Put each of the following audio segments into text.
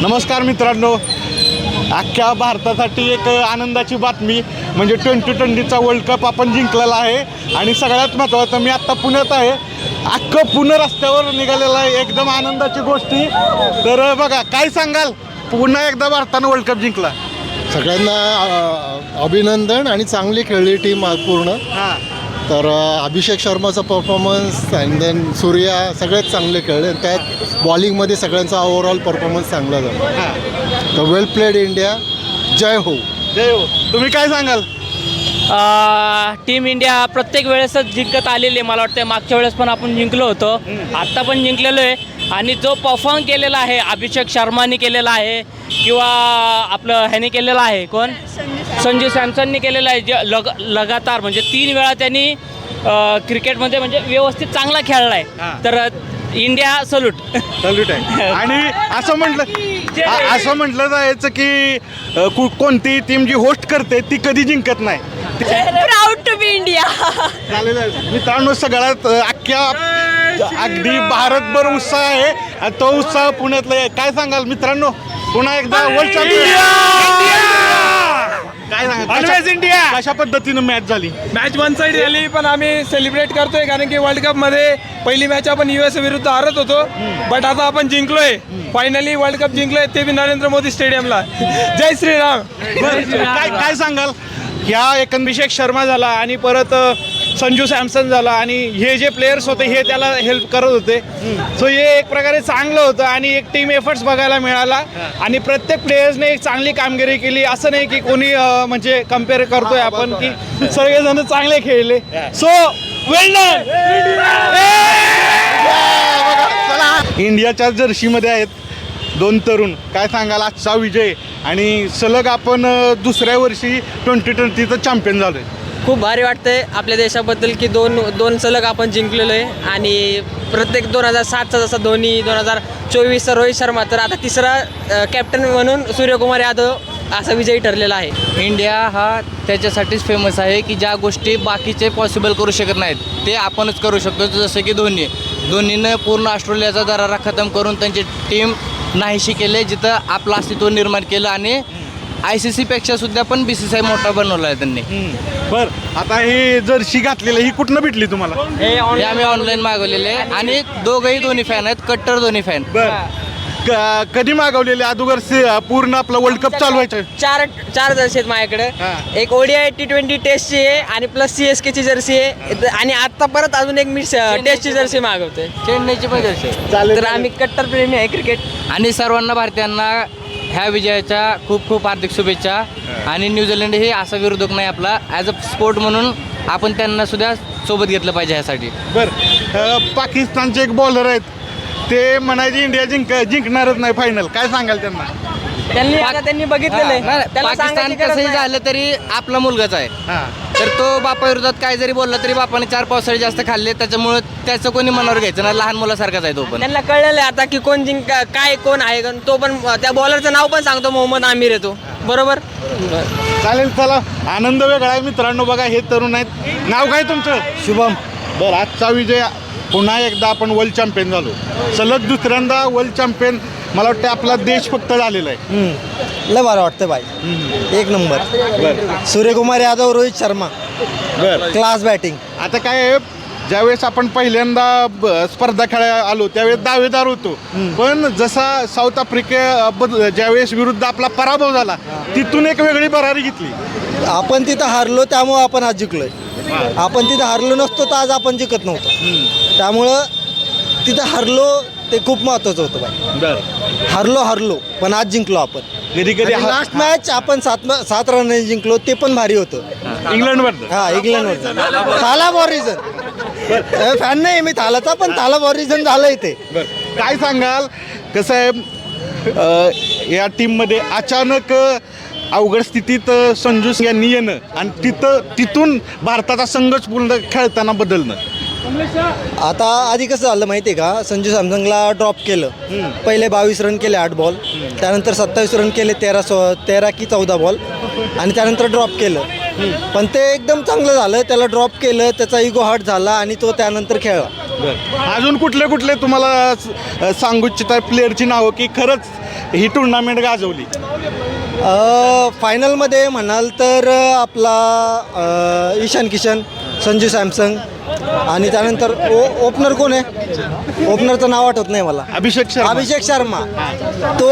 नमस्कार मित्रांनो, अख्ख्या भारतासाठी एक आनंदाची बातमी म्हणजे 2020चा वर्ल्ड कप आपण जिंकलेला आहे. आणि सगळ्यात महत्त्वाचं, मी आत्ता पुण्यात आहे, अख्खं पुणे रस्त्यावर निघालेलं आहे, एकदम आनंदाची गोष्टी. तर बघा, काय सांगाल, पुन्हा एकदा भारतानं वर्ल्ड कप जिंकला. सगळ्यांना अभिनंदन आणि चांगली खेळली टीम पूर्ण. हां, तर अभिषेक शर्माचा परफॉर्मन्स अँड देन सूर्या सगळेच चांगले खेळले. त्यात बॉलिंगमध्ये सगळ्यांचा ओव्हरऑल परफॉर्मन्स चांगला झाला. हां, तर वेल प्लेड इंडिया, जय हो. जय हो. तुम्ही काय सांगाल? टीम इंडिया प्रत्येक वेळेसच जिंकत आलेली आहे. मला वाटतं मागच्या वेळेस पण आपण जिंकलो होतो, आत्ता पण जिंकलेलो आहे. आणि जो परफॉर्म केलेला आहे अभिषेक शर्माने केलेला आहे किंवा आपलं ह्याने केलेला आहे, कोण, संजू सॅमसनने केलेला आहे. जे लगातार म्हणजे 3 वेळा त्यांनी क्रिकेटमध्ये म्हणजे व्यवस्थित चांगला खेळला आहे. तर इंडिया सल्यूट आहे. आणि असं म्हटलं जायचं की कोणती टीम जी होस्ट करते ती कधी जिंकत नाही. Proud to be India. चालेल मित्रांनो, सगळ्यात अगदी भारतभर उत्साह आहे आणि तो उत्साह पुण्यातला आहे. काय सांगाल मित्रांनो, पुन्हा एकदा वर्ल्ड काय सांगाल, इंडिया कशा पद्धतीनं मॅच झाली? मॅच वन साइड झाली, पण आम्ही सेलिब्रेट करतोय कारण की वर्ल्ड कप मध्ये पहिली मॅच आपण US विरुद्ध हारत होतो, बट आता आपण जिंकलोय. फायनली वर्ल्ड कप जिंकलोय, ते बी नरेंद्र मोदी स्टेडियमला. जय श्रीराम. काय सांगाल? ह्या एक अभिषेक शर्मा झाला आणि परत संजू सॅमसन झाला आणि हे जे प्लेयर्स होते हे त्याला हेल्प करत होते. सो हे एक प्रकारे चांगलं होतं आणि एक टीम एफर्ट्स बघायला मिळाला आणि प्रत्येक प्लेयर्सने एक चांगली कामगिरी केली. असं नाही की कोणी म्हणजे कम्पेअर करतोय आपण की सगळेजण चांगले खेळले. So well done. इंडियाच्या जर्सीमध्ये आहेत 2 तरुण. काय सांगाल आजचा विजय आणि सलग आपण दुसऱ्या वर्षी 2020चं चॅम्पियन झालोय. खूप भारी वाटतंय आपल्या देशाबद्दल की दोन सलग आपण जिंकलेलो आहे. आणि प्रत्येक 2007चा जसा धोनी, 2024चा रोहित शर्मा, तर आता तिसरा कॅप्टन म्हणून सूर्यकुमार यादव असा विजयी ठरलेला आहे. इंडिया हा त्याच्यासाठीच फेमस आहे की ज्या गोष्टी बाकीचे पॉसिबल करू शकत नाहीत ते आपणच करू शकतो. जसं की धोनीनं पूर्ण ऑस्ट्रेलियाचा दरारा खतम करून त्यांची टीम नाहीशी केले, जिथं आपलं अस्तित्व निर्माण केलं. आणि ICC पेक्षा सुद्धा पण BCCI मोठा बनवला आहे त्यांनी. बरं, आता हे जर्सी घातलेलं ही कुठनं भेटली तुम्हाला? हे आम्ही ऑनलाईन मागवलेले आणि दोन्ही फॅन आहेत, कट्टर दोन्ही फॅन. बरं, कधी मागवलेले? अगोदर पूर्ण आपला वर्ल्ड कप चालू व्हायचं. चार जर्सी आहेत माझ्याकडे. एक ODI T20 टेस्टची आहे आणि प्लस CSKची जर्सी आहे. आणि आता परत अजून एक मी टेस्टची जर्सी मागवतोय, चेन्नईची पण जर्सी. तर आम्ही कट्टर प्रेमी आहे क्रिकेट. आणि सर्वांना भारतीयांना ह्या विजयाच्या खूप खूप हार्दिक शुभेच्छा. आणि न्यूझीलंड हे असा विरोधक नाही आपला, ॲज अ स्पोर्ट म्हणून आपण त्यांना सुद्धा सोबत घेतलं पाहिजे ह्यासाठी. बरं, पाकिस्तानचे एक बॉलर आहेत, ते म्हणायचे इंडिया जिंकणारच नाही फायनल. काय सांगाल त्यांना? त्यांनी बघितलेलं आहे. पाकिस्तान कसंही झालं तरी आपला मुलगाच आहे. तर तो बापा विरोधात काय जरी बोलला तरी बापाने 4 पावसाळे जास्त खाल्ले, त्याच्यामुळे त्याचं कोणी मनावर घ्यायचं ना. लहान मुलासारखाच आहे तो पण. त्यांना कळलेलं आहे आता की कोण काय कोण आहे. तो पण त्या बॉलरचं नाव पण सांगतो, मोहम्मद आमिर आहे तो. बरोबर. चालेल, चला, आनंद वेगळा आहे मित्रांनो. बघा, हे तरुण आहेत. नाव काय तुमचं? शुभम. बरं, आजचा विजय, पुन्हा एकदा आपण वर्ल्ड चॅम्पियन झालो. सलग दुसऱ्यांदा वर्ल्ड चॅम्पियन. मला वाटतं आपला देश फक्त झालेला आहे. लय बरं वाटतं भाई, एक नंबर. बरं सूर्यकुमार यादव, रोहित शर्मा, बरं. Class batting. आता काय आहे, ज्यावेळेस आपण पहिल्यांदा स्पर्धा खेळायला आलो त्यावेळेस दावेदार होतो, पण जसा साऊथ आफ्रिका ज्यावेळेस विरुद्ध आपला पराभव झाला, तिथून एक वेगळी भरारी घेतली. आपण तिथं हारलो त्यामुळं आपण आज जिंकलोय. आपण तिथं हारलो नसतो तर आज आपण जिंकत नव्हतो. त्यामुळं तिथं हारलो ते खूप महत्त्वाचं होतं भाई. बरं, हारलो पण आज जिंकलो आपण. कधी कधी लास्ट मॅच आपण 7 रन जिंकलो, ते पण भारी होतं. इंग्लंडवर. हा, इंग्लंडवर थाला बॉरिझन फॅन नाही मी थालाचा, पण थाला बॉरिझन झालं इथे. काय सांगाल, कसं आहे, या टीममध्ये अचानक अवघड स्थितीत संजू यांनी येणं आणि तिथून भारताचा संघच पूर्ण खेळताना बदलणं. आता आधी कसं झालं माहिती आहे का, संजू सॅमसंगला ड्रॉप केलं. पहिले 22 रन केले 8 बॉल, त्यानंतर 27 रन केले 13 की 14 बॉल, आणि त्यानंतर ड्रॉप केलं. पण ते एकदम चांगलं झालं, त्याला ड्रॉप केलं, त्याचा इगो हर्ट झाला आणि तो त्यानंतर खेळला. अजून कुठले कुठले तुम्हाला सांगू इच्छिता प्लेअरची नावं की खरंच ही टुर्नामेंट गाजवली? फायनलमध्ये म्हणाल तर आपला ईशान किशन, संजू सॅमसंग आणि त्यानंतर ओपनर कोण आहे, ओपनरचं नाव आठवत नाही मला. अभिषेक शर्मा. तो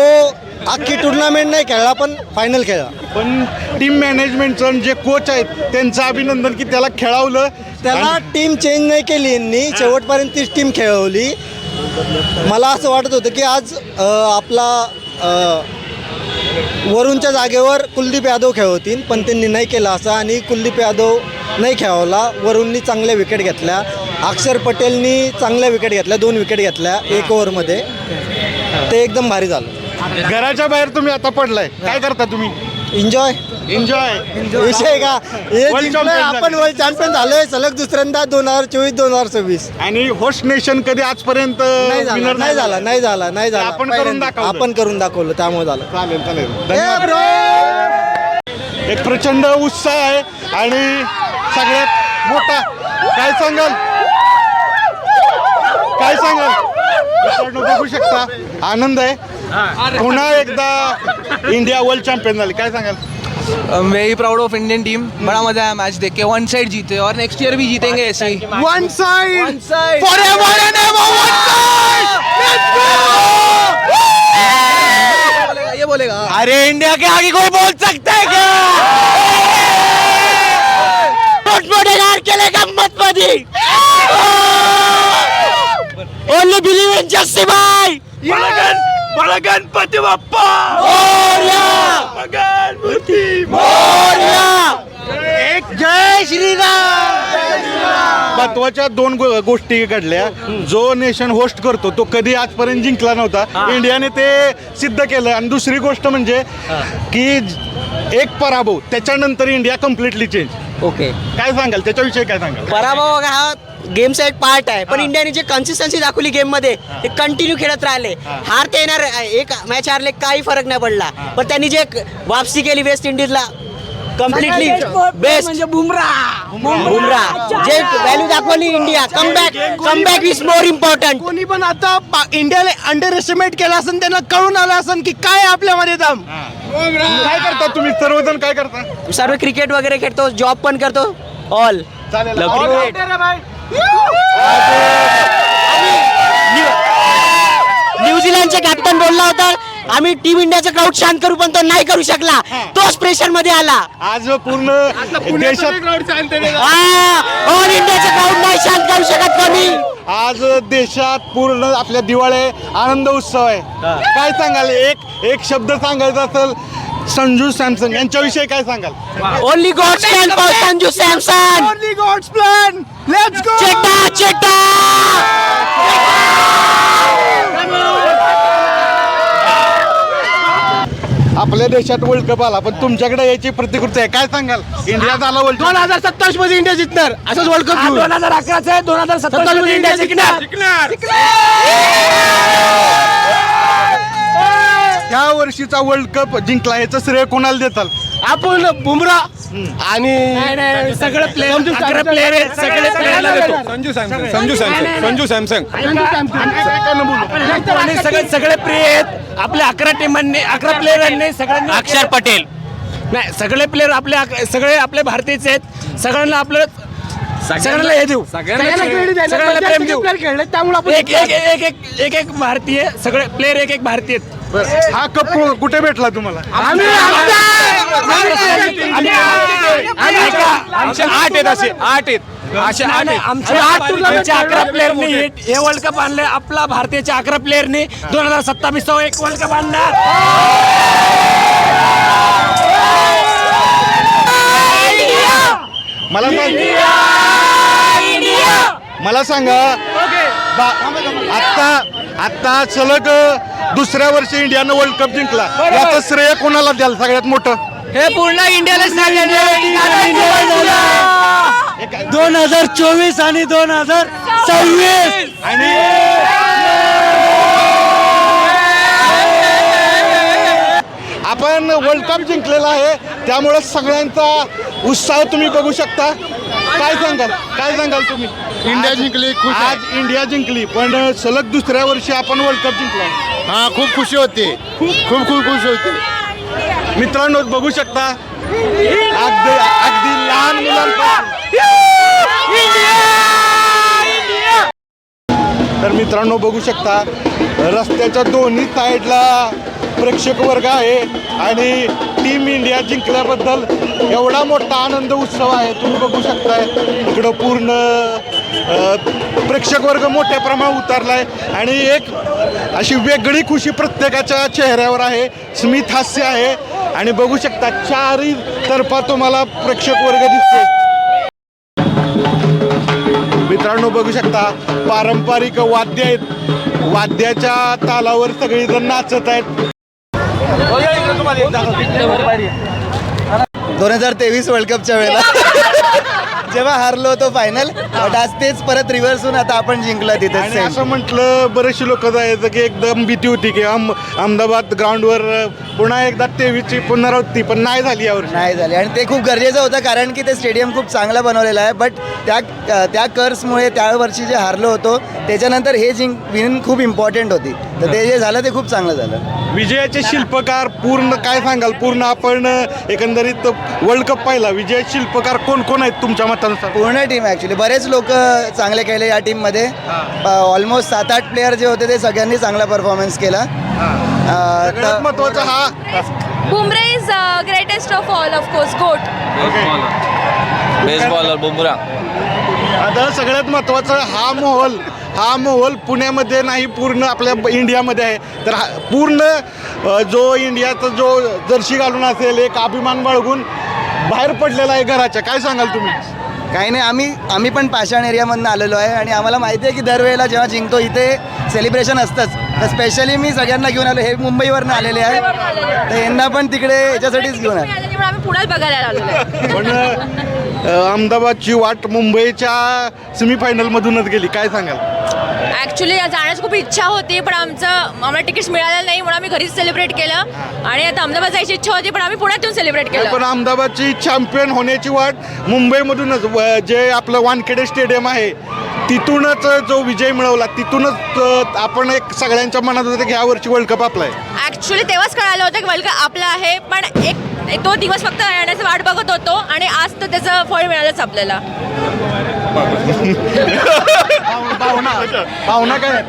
अख्खी टुर्नामेंट नाही खेळला पण फायनल खेळला. पण टीम मॅनेजमेंटचं जे कोच आहेत त्यांचं अभिनंदन की त्याला खेळवलं. त्याला टीम चेंज नाही केली यांनी, शेवटपर्यंत तीच टीम खेळवली. मला असं वाटत होतं की आज आपला वरुणच्या जागेवर कुलदीप यादव खेळवतील, पण त्यांनी नाही केलं असं आणि कुलदीप यादव नाही खेळवला. वरुणनी चांगल्या विकेट घेतल्या, अक्षर पटेलनी चांगल्या विकेट घेतल्या, 2 विकेट घेतल्या 1 ओव्हरमध्ये. ते एकदम भारी झालं. घराच्या बाहेर तुम्ही आता पडलाय, काय करता तुम्ही? एन्जॉय विषय का हे World जिंकलोय champion आपण, वर्ल्ड चॅम्पियन झालोय सलग दुसऱ्यांदा 2024-2026. आणि होस्ट नेशन कधी आजपर्यंत winner नाही झाला. आपण करून दाखवलं. आपण करून दाखवलं, त्यामुळे झालं. चालेल धन्यवाद. एक प्रचंड उत्साह आहे आणि सगळ्यात मोठा काय सांगाल मित्रांनो, बघू शकता आनंद आहे. पुन्हा एकदा इंडिया वर्ल्ड चॅम्पियन झाली, काय सांगाल? Very proud of Indian team. बड़ा मजा आया मैच देख के. वन साइड जीते और नेक्स्ट ईयर भी जीतेंगे ऐसे ही. वन साइड ये बोलेगा. अरे इंडिया के आगे कोई बोल सकता है क्या? मोठमोठे गार केले गंमतमध्ये. ओनली बिलीव इन जस्सी भाई. बड़ा गणपती बाप्पा मोरया. गणपती मोरया. एक जय श्रीराम. महत्वाच्या 2 गोष्टी घडल्या. जो नेशन होस्ट करतो तो कधी आजपर्यंत जिंकला नव्हता, इंडियाने ते सिद्ध केलं. आणि दुसरी गोष्ट म्हणजे की एक पराभव त्याच्यानंतर इंडिया कम्प्लिटली चेंज. ओके, काय सांगाल त्याच्याविषयी, काय सांगाल? पराभव हा गेमचा एक पार्ट आहे, पण इंडियाने जे कन्सिस्टन्सी दाखवली गेम मध्ये ते कंटिन्यू खेळत राहिले. हारता येणार, एक मॅच हारले काही फरक नाही पडला, पण त्यांनी जे वापसी केली वेस्ट इंडिजला कम्प्लिटली बेस्ट म्हणजे बुमराह जे व्हॅल्यू दाखवली India. Comeback is more important. कोणी पण आता इंडियाला अंडर एस्टिमेट केला असेल, त्यांना कळून आलं असेल की काय आपल्यामध्ये दम. काय करता तुम्ही सर्वजण, काय करता? सर्व क्रिकेट वगैरे खेळतो, जॉब पण करतो. ऑल चालेल. न्यूझीलंडचे कॅप्टन बोलला होता आम्ही टीम इंडियाचा क्राऊड शांत करू, पण तो नाही करू शकला. तोच प्रेशर मध्ये आला. आज पूर्ण देशात ऑल इंडियाचा क्राऊड नाही शांत करू शकत कमी. आज देशात पूर्ण आपल्या दिवाळी आनंद उत्सव आहे. काय सांगाल, एक शब्द सांगायचा असेल संजू सॅमसन यांच्याविषयी काय सांगाल? Only God's plan for Sanju Samson. Only God's plan. Let's go. चेटा आपल्या देशात वर्ल्ड कप आला, पण तुमच्याकडे याची प्रतिकृती आहे, काय सांगाल? इंडिया झाला वर्ल्ड 2027 मध्ये इंडिया जिंकणार, असंच वर्ल्ड कप. 2011 आहे, 2027 मध्ये इंडिया जिंकणार. ह्या वर्षीचा वर्ल्ड कप जिंकला, याचं श्रेय कोणाला देताल? आपण बुमराह आणि सगळे प्लेयर 11 प्लेयर आहेत, सगळे प्लेयरला देतो. संजू सॅमसंग आणि सगळे प्लेयर आहेत आपल्या 11 टीमांनी, 11 प्लेयरांनी सगळ्यांनी. अक्षर पटेल नाही, सगळे प्लेयर सगळे आपले भारतीयच आहेत. सगळ्यांना सगळ्यांना हे देऊ, सगळ्यांना प्रेम देऊ. त्यामुळे एक भारतीय, सगळे प्लेयर एक भारतीय आहेत. हा कप कुठे भेटला तुम्हाला? आमचे 8 आहेत, असे 8 आहेत. आमच्या 11 प्लेयरनी हे वर्ल्ड कप आणले. आपला भारतीयच्या 11 प्लेयरनी 2027 एक वर्ल्ड कप आणणार. मला सांगा, आता सलग दुसऱ्या वर्षी इंडियानं वर्ल्ड कप जिंकला, याचं श्रेय कोणाला द्याल सगळ्यात मोठं? हे पूर्ण इंडियाला 2024 आणि 2026 आणि आपण वर्ल्ड कप जिंकलेला आहे, त्यामुळे सगळ्यांचा उत्साह तुम्ही बघू शकता. काय सांगाल तुम्ही? इंडिया जिंकली, खुश आहे. आज इंडिया जिंकली, पण सलग दुसऱ्या वर्षी आपण वर्ल्ड कप जिंकला. हां खूप खुशी होते खूप खुशी होते. मित्रांनो बघू शकता अगदी अगदी लहान मुलांपासून तर मित्रांनो बघू शकता रस्त्याच्या दोन्ही साईडला प्रेक्षक वर्ग आहे आणि टीम इंडिया जिंकल्याबद्दल एवढा मोठा आनंद उत्सव आहे. तुम्ही बघू शकताय इकडं पूर्ण प्रेक्षक वर्ग मोठ्या प्रमाणात उतरला आहे आणि एक अशी वेगळी खुशी प्रत्येकाच्या चेहऱ्यावर आहे. स्मित हास्य आहे आणि बघू शकता चारही तर्फा तुम्हाला प्रेक्षक वर्ग दिसते. मित्रांनो बघू शकता पारंपरिक वाद्य आहेत. वाद्याच्या तालावर सगळेजण नाचत आहेत. 2023 वर्ल्ड कपच्या वेळेला जेव्हा हारलो होतो फायनल, आज तेच परत रिव्हर्स होऊन आता आपण जिंकलो आणि तिथे. असं म्हटलं बरेचसे लोक जायचं की एकदम भीती होती की अहमदाबाद ग्राउंडवर पुन्हा एकदा 23ची पुनरावृत्ती, पण नाही झाली यावर्षी. नाही झाले आणि ते खूप गरजेचं होतं कारण की ते स्टेडियम खूप चांगलं बनवलेलं आहे. बट त्या कर्समुळे त्या वर्षी जे हारलो होतो त्याच्यानंतर हे विन खूप इम्पॉर्टंट होती. तर ते जे झालं ते खूप चांगलं झालं. विजयाचे शिल्पकार पूर्ण काय सांगाल? पूर्ण आपण एकंदरीत वर्ल्ड कप पाहिला, विजय शिल्पकार कोण कोण आहेत तुमच्या मतानुसार? पूर्ण टीम ॲक्च्युली बरेच लोक चांगले केले या टीममध्ये. ऑलमोस्ट 7-8 प्लेयर जे होते ते सगळ्यांनी चांगला परफॉर्मन्स केला. सगळ्यात महत्त्वाचं हा Bumrah is greatest of all, of course GOAT. Best bowler Bumrah. आता सगळ्यात महत्त्वाचं हा मोहोल पुण्यामध्ये नाही, पूर्ण आपल्या इंडियामध्ये आहे. तर पूर्ण जो इंडियाचा जो जर्सी घालून असेल, एक अभिमान बाळगून बाहेर पडलेला आहे घराच्या. काय सांगाल तुम्ही? काही नाही, आम्ही पण पाषाण एरियामधून आलेलो आहे आणि आम्हाला माहिती आहे की दरवेळेला जेव्हा जिंकतो इथे सेलिब्रेशन असतंच. तर स्पेशली मी सगळ्यांना घेऊन आलो, हे मुंबईवरनं आलेले आहे तर यांना पण तिकडे याच्यासाठीच घेऊन आलो. आम्ही पुण्यात बघायला आलेलो. पण अहमदाबादची वाट मुंबईच्या सेमीफायनलमधूनच गेली. काय सांगाल? ॲक्च्युली जाण्याची खूप इच्छा होती पण आम्हाला तिकीट्स मिळालेलं नाही म्हणून आम्ही घरीच सेलिब्रेट केलं आणि आता अहमदाबाद जायची इच्छा होती पण आम्ही पुण्यात येऊन सेलिब्रेट केलं. पण अहमदाबादची चॅम्पियन होण्याची वाट मुंबईमधूनच, जे आपलं वानखेडे स्टेडियम आहे तिथूनच जो विजय मिळवला, तिथूनच आपण एक सगळ्यांच्या मनात होतं की ह्या वर्षी वर्ल्ड कप आपला आहे. ॲक्च्युली तेव्हाच कळालं होतं की वर्ल्ड कप आपला आहे, पण एक तो दिवस फक्त येण्याची वाट बघत होतो आणि आज तर त्याचं फळ मिळालंच आपल्याला. भावना काय?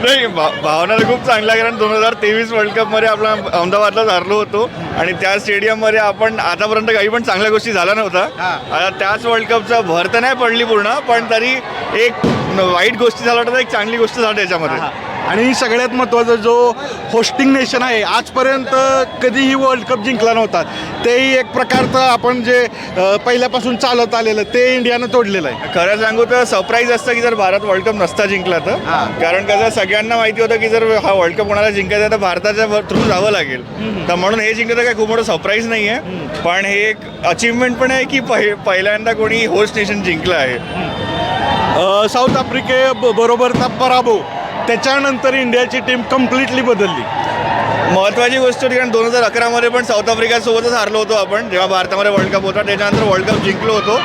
नाही भावना तर खूप चांगला, कारण 2023 वर्ल्ड कपमध्ये आपला अहमदाबादलाच हारलो होतो आणि त्या स्टेडियममध्ये आपण आतापर्यंत काही पण चांगल्या गोष्टी झाल्या नव्हत्या. आता त्याच वर्ल्ड कपचा भर तर नाही पडली पूर्ण, पण तरी एक वाईट गोष्टी झाल्या होत्या, एक चांगली गोष्ट झाली त्याच्यामध्ये. आणि सगळ्यात महत्त्वाचं जो होस्टिंग नेशन आहे, आजपर्यंत कधीही वर्ल्ड कप जिंकला नव्हता. तेही एक प्रकारचं आपण जे पहिल्यापासून चालत आलेलं ते इंडियानं तोडलेलं आहे. खरं सांगू तर सरप्राईज असतं की जर भारत वर्ल्ड कप नसता जिंकला तर, कारण कसं सगळ्यांना माहिती होतं की जर हा वर्ल्ड कप कोणाला जिंकायचा तर भारताच्या थ्रू जावं लागेल. तर म्हणून हे जिंकलं तर काही खूप मोठं सरप्राईज नाही आहे, पण हे एक अचीवमेंट पण आहे की पहिल्यांदा कोणी होस्ट नेशन जिंकलं आहे. साऊथ आफ्रिकेबरोबरचा पराभव, त्याच्यानंतर इंडियाची टीम कम्प्लिटली बदलली. महत्त्वाची गोष्ट होती, कारण 2011मध्ये पण साऊथ आफ्रिकासोबतच हारलो होतो आपण, जेव्हा भारतामध्ये वर्ल्ड कप होता. त्याच्यानंतर वर्ल्ड कप जिंकलो होतो.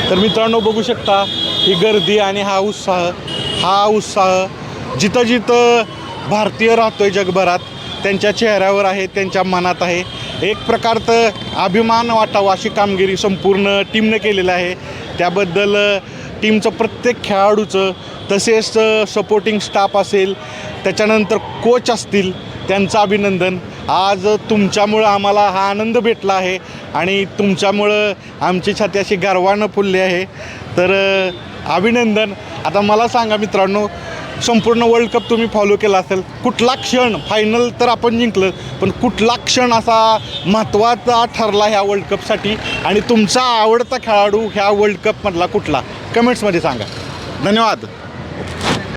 तर मित्रांनो बघू शकता ही गर्दी आणि हा उत्साह जिथं जिथं भारतीय राहतोय जगभरात त्यांच्या चेहऱ्यावर आहे, त्यांच्या मनात आहे. एक प्रकारचं अभिमान वाटावा अशी कामगिरी संपूर्ण टीमनं केलेलं आहे. त्याबद्दल टीमचं प्रत्येक खेळाडूचं, तसेच सपोर्टिंग स्टाफ असेल, त्याच्यानंतर कोच असतील, त्यांचं अभिनंदन. आज तुमच्यामुळं आम्हाला हा आनंद भेटला आहे आणि तुमच्यामुळं आमची छाती अशी गर्वानं फुलली आहे. तर अभिनंदन. आता मला सांगा मित्रांनो, संपूर्ण वर्ल्ड कप तुम्ही फॉलो केला असेल, कुठला क्षण, फायनल तर आपण जिंकलं, पण कुठला क्षण असा महत्त्वाचा ठरला ह्या वर्ल्ड कपसाठी आणि तुमचा आवडता खेळाडू ह्या वर्ल्ड कपमधला कुठला? कमेंट्समध्ये सांगा. धन्यवाद.